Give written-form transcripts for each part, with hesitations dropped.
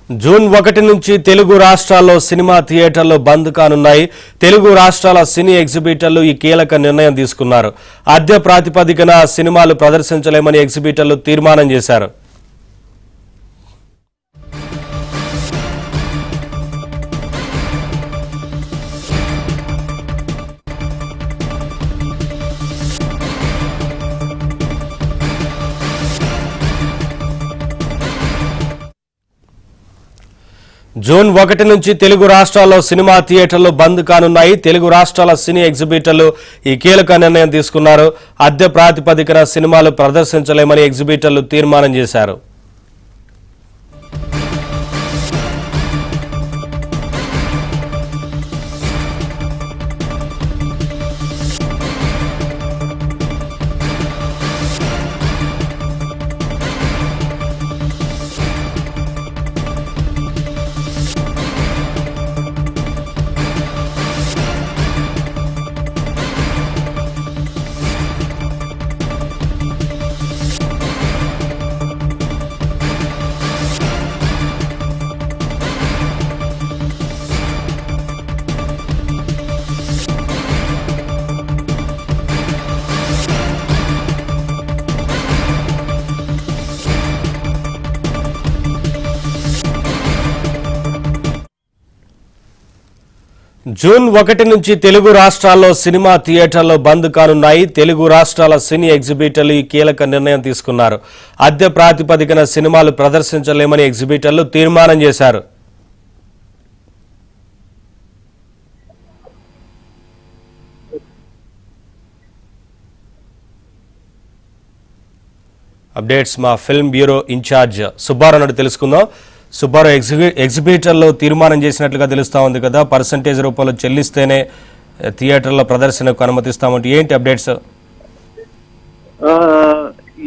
June 1 నుంచి తెలుగు రాష్ట్రాల్లో cinema థియేటర్లు బంద్ కానున్నాయి. తెలుగు రాష్ట్రాల సినీ ఎగ్జిబిటర్లు ఈ కీలక నిర్ణయం తీసుకున్నారు. అద్దె ప్రాతిపదికన సినిమాలు ప్రదర్శించలేమని ఎగ్జిబిటర్లు తీర్మానం చేశారు. జూన్ 1 నుంచి తెలుగు రాష్ట్రాల్లో సినిమా థియేటర్లు బంద్ కానున్నాయి. తెలుగు రాష్ట్రాల సినీ ఎగ్జిబిటర్లు ఈ కీలక నిర్ణయం తీసుకున్నారు. అద్దె ప్రాతిపదికన సినిమాలు ప్రదర్శించలేమని ఎగ్జిబిటర్లు తీర్మానం చేశారు. జూన్ 1 నుంచి తెలుగు రాష్ట్రాల్లో సినిమా థియేటర్లు బంద్ కానున్నాయి. తెలుగు రాష్ట్రాల సినీ ఎగ్జిబిటర్లు ఈ కీలక నిర్ణయం తీసుకున్నారు. అద్దె ప్రాతిపదికన సినిమాలు ప్రదర్శించలేమని ఎగ్జిబిటర్లు తీర్మానం చేశారు. అప్డేట్స్ మా ఫిల్మ్ బ్యూరో ఇన్ఛార్జ్ సుబ్బారావు తెలుసుకుందాం. సుబ్బారావు, ఎగ్జిబిటర్లో తీర్మానం చేసినట్లుగా తెలుస్తా ఉంది కదా, పర్సంటేజ్ రూపంలో చెల్లిస్తేనే థియేటర్లో ప్రదర్శనకు అనుమతిస్తామంటే ఏంటి అప్డేట్స్?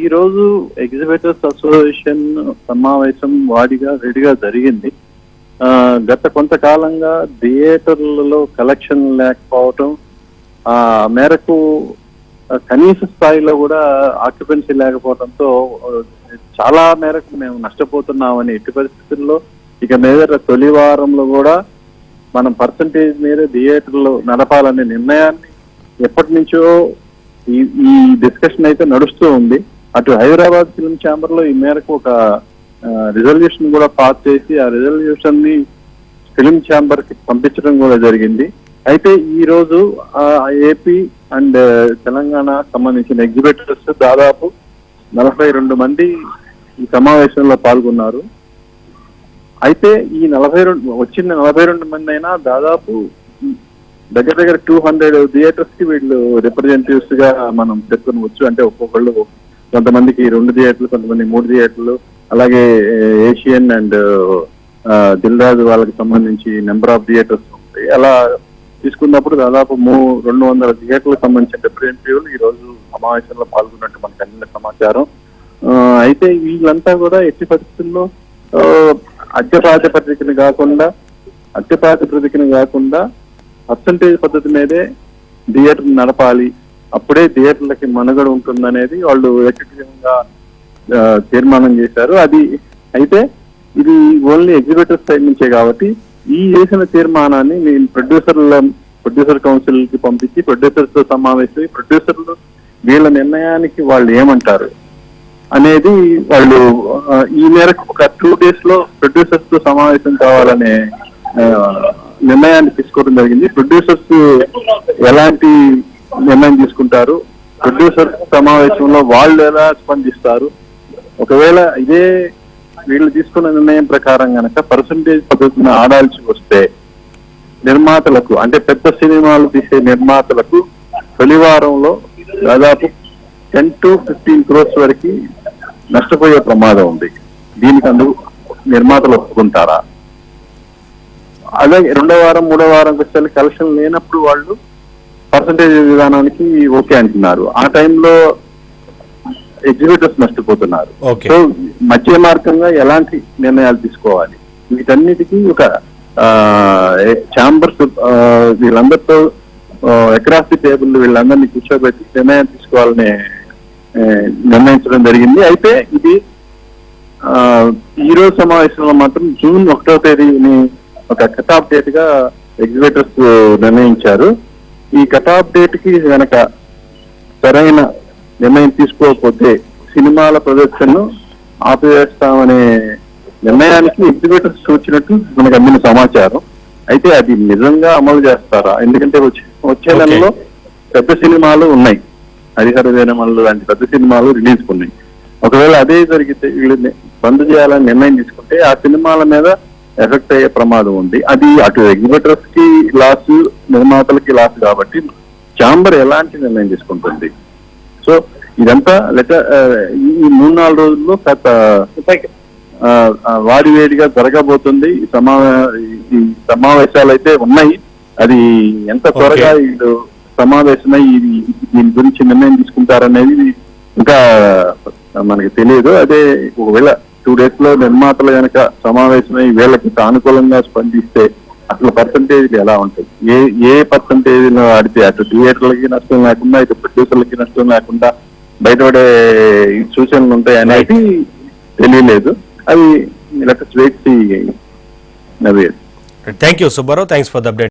ఈరోజు ఎగ్జిబిటర్స్ అసోసియేషన్ సమావేశం వేడిగా జరిగింది. గత కొంతకాలంగా థియేటర్లలో కలెక్షన్ లేకపోవటం, మేరకు కనీస స్థాయిలో కూడా ఆక్యుపెన్సీ లేకపోవడంతో చాలా మేరకు మేము నష్టపోతున్నామని, ఎట్టి పరిస్థితుల్లో ఇక మీద తొలి వారంలో కూడా మనం పర్సంటేజ్ మీద థియేటర్లు నడపాలనే నిర్ణయాన్ని ఎప్పటి నుంచో ఈ డిస్కషన్ అయితే నడుస్తూ ఉంది. అటు హైదరాబాద్ ఫిల్మ్ ఛాంబర్ లో ఈ మేరకు ఒక రిజల్యూషన్ కూడా పాస్ చేసి ఆ రిజల్యూషన్ ని ఫిల్మ్ ఛాంబర్ కి పంపించడం కూడా జరిగింది. అయితే ఈ రోజు ఏపీ అండ్ తెలంగాణ సంబంధించిన ఎగ్జిబిటర్స్ దాదాపు 42 మంది ఈ సమావేశంలో పాల్గొన్నారు. అయితే ఈ 42 మంది అయినా దాదాపు దగ్గర 200 థియేటర్స్ కి వీళ్ళు రిప్రజెంటేటివ్స్ గా మనం చెప్పుకోవచ్చు. అంటే ఒక్కొక్కళ్ళు, కొంతమందికి 2 థియేటర్లు, కొంతమంది 3 థియేటర్లు, అలాగే ఏషియన్ అండ్ దిల్ రాజు వాళ్ళకి సంబంధించి నెంబర్ ఆఫ్ థియేటర్స్ ఉంటాయి. అలా తీసుకున్నప్పుడు దాదాపు 200 థియేటర్లకు సంబంధించిన రిప్రజెంటేటివ్లు ఈ రోజు సమావేశంలో పాల్గొన్నట్టు మనకు అందిన సమాచారం. అయితే వీళ్ళంతా కూడా ఎట్టి పరిస్థితుల్లో అద్దె ప్రాతిపదికన కాకుండా పర్సంటేజ్ పద్ధతి మీదే థియేటర్ నడపాలి, అప్పుడే థియేటర్లకి మనుగడ ఉంటుందనేది వాళ్ళు ఏకగ్రీవంగా తీర్మానం చేశారు. అయితే ఇది ఓన్లీ ఎగ్జిబిటర్ సైడ్ నుంచే కాబట్టి ఈ చేసిన తీర్మానాన్ని నేను ప్రొడ్యూసర్ కౌన్సిల్ కి పంపించి ప్రొడ్యూసర్స్ తో సమావేశం, ప్రొడ్యూసర్లు వీళ్ళ నిర్ణయానికి వాళ్ళు ఏమంటారు అనేది వాళ్ళు ఈ మేరకు ఒక 2 days లో ప్రొడ్యూసర్స్ తో సమావేశం కావాలనే నిర్ణయాన్ని తీసుకోవడం జరిగింది. ప్రొడ్యూసర్స్ ఎలాంటి నిర్ణయం తీసుకుంటారు, ప్రొడ్యూసర్స్ సమావేశంలో వాళ్ళు ఎలా స్పందిస్తారు, ఒకవేళ ఇదే వీళ్ళు తీసుకున్న నిర్ణయం ప్రకారం కనుక పర్సంటేజ్ పద్ధతిని ఆడాల్సి వస్తే నిర్మాతలకు, అంటే పెద్ద సినిమాలు తీసే నిర్మాతలకు తొలి వారంలో దాదాపు 10 to 15 crores వరకు నష్టపోయే ప్రమాదం ఉంది. దీనికి అందుకు నిర్మాతలు ఒప్పుకుంటారా? అలాగే 2వ వారం 3వ వారంకి వచ్చే కలెక్షన్ లేనప్పుడు వాళ్ళు పర్సంటేజ్ విధానానికి ఓకే అంటున్నారు. ఆ టైంలో ఎగ్జిబిటర్స్ నష్టపోతున్నారు. సో మధ్య మార్గంగా ఎలాంటి నిర్ణయాలు తీసుకోవాలి, వీటన్నిటికీ ఒక ఛాంబర్స్ వీళ్ళందరితో అక్రాస్ ది టేబుల్ వీళ్ళందరినీ కూర్చోబెట్టి నిర్ణయం తీసుకోవాలని నిర్ణయించడం జరిగింది. అయితే ఇది ఈ రోజు సమావేశంలో మాత్రం జూన్ 1వ తేదీని ఒక కట్ ఆఫ్ డేట్ గా ఎగ్జిబిటర్స్ నిర్ణయించారు. ఈ కట్ ఆఫ్ డేట్ కి వెనక సరైన నిర్ణయం తీసుకోకపోతే సినిమాల ప్రదర్శనను ఆపివేస్తామనే నిర్ణయానికి ఎగ్జిబిటర్స్ వచ్చినట్టు మనకు అందిన సమాచారం. అయితే అది నిజంగా అమలు చేస్తారా? ఎందుకంటే వచ్చే నెలలో పెద్ద సినిమాలు ఉన్నాయి, హరిహర వీరమల్లు లాంటి పెద్ద సినిమాలు రిలీజ్ ఉన్నాయి. ఒకవేళ అదే జరిగితే వీళ్ళు బంద్ చేయాలని నిర్ణయం తీసుకుంటే ఆ సినిమాల మీద ఎఫెక్ట్ అయ్యే ప్రమాదం ఉంది. అది అటు ఎగ్జిబిటర్స్ కి లాస్, నిర్మాతలకి లాస్. కాబట్టి ఛాంబర్ ఎలాంటి నిర్ణయం తీసుకుంటుంది? సో ఇదంతా ఈ 3-4 రోజుల్లో వాడివేడిగా జరగబోతుంది. ఈ సమావేశాలు అయితే ఉన్నాయి. అది ఎంత త్వరగా వీళ్ళు సమావేశమై దీని గురించి నిర్ణయం తీసుకుంటారనేది ఇంకా మనకి తెలియదు. అదే ఒకవేళ 2 days లో నిర్మాతలు కనుక సమావేశమై వీళ్ళకి సానుకూలంగా స్పందిస్తే అసలు పర్సంటేజ్ ఎలా ఉంటుంది, ఏ పర్సంటేజ్ ఆడితే అటు థియేటర్లకి నష్టం లేకుండా ఇటు ప్రొడ్యూసర్లకి నష్టం లేకుండా బయటపడే సూచనలు ఉంటాయి అనేది తెలియలేదు. అవి let us wait see. Thank you Subbarao, thanks for the update.